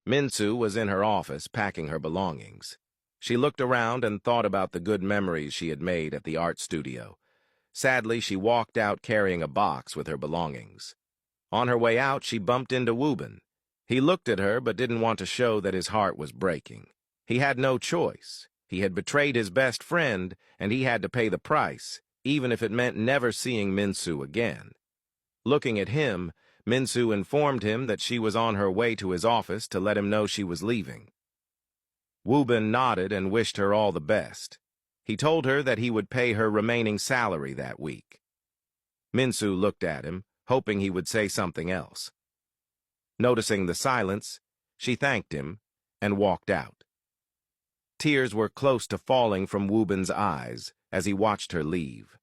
Minsu was in her office packing her belongings. She looked around and thought about the good memories she had made at the art studio. Sadly, she walked out carrying a box with her belongings. On her way out, she bumped into Wubin. He looked at her but didn't want to show that his heart was breaking. He had no choice. He had betrayed his best friend, and he had to pay the price, even if it meant never seeing Minsu again. Looking at him, Minsu informed him that she was on her way to his office to let him know she was leaving. Wubin nodded and wished her all the best. He told her that he would pay her remaining salary that week. Minsu looked at him, hoping he would say something else. Noticing the silence, she thanked him and walked out. Tears were close to falling from Wubin's eyes as he watched her leave.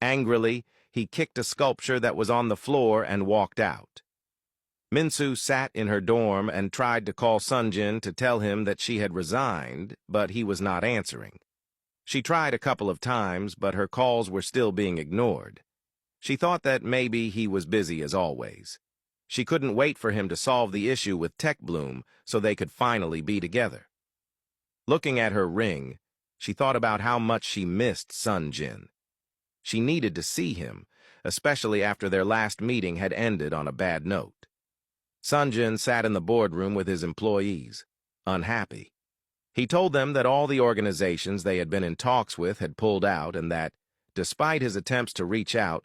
Angrily, he kicked a sculpture that was on the floor and walked out. Minsu sat in her dorm and tried to call Sonjin to tell him that she had resigned, but he was not answering. She tried a couple of times, but her calls were still being ignored. She thought that maybe he was busy as always. She couldn't wait for him to solve the issue with Tech Bloom so they could finally be together. Looking at her ring, she thought about how much she missed Sonjin. She needed to see him, especially after their last meeting had ended on a bad note. Sonjin sat in the boardroom with his employees, unhappy. He told them that all the organizations they had been in talks with had pulled out and that, despite his attempts to reach out,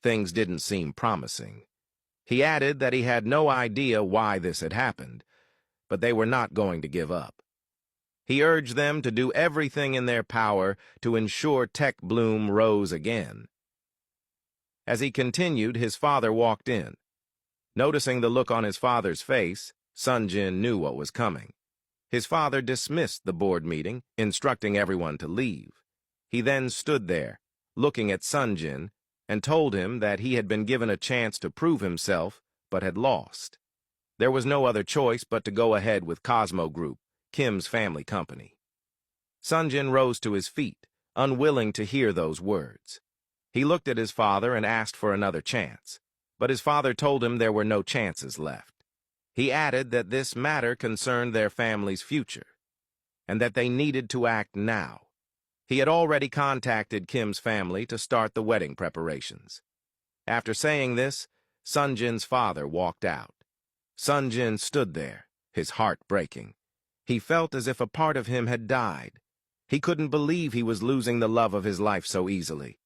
things didn't seem promising. He added that he had no idea why this had happened, but they were not going to give up. He urged them to do everything in their power to ensure Tech Bloom rose again. As he continued, his father walked in. Noticing the look on his father's face, Sonjin knew what was coming. His father dismissed the board meeting, instructing everyone to leave. He then stood there, looking at Sonjin, and told him that he had been given a chance to prove himself, but had lost. There was no other choice but to go ahead with Cosmo Group, Kim's family company. Sonjin rose to his feet, unwilling to hear those words. He looked at his father and asked for another chance, but his father told him there were no chances left. He added that this matter concerned their family's future, and that they needed to act now. He had already contacted Kim's family to start the wedding preparations. After saying this, Sonjin's father walked out. Sonjin stood there, his heart breaking. He felt as if a part of him had died. He couldn't believe he was losing the love of his life so easily.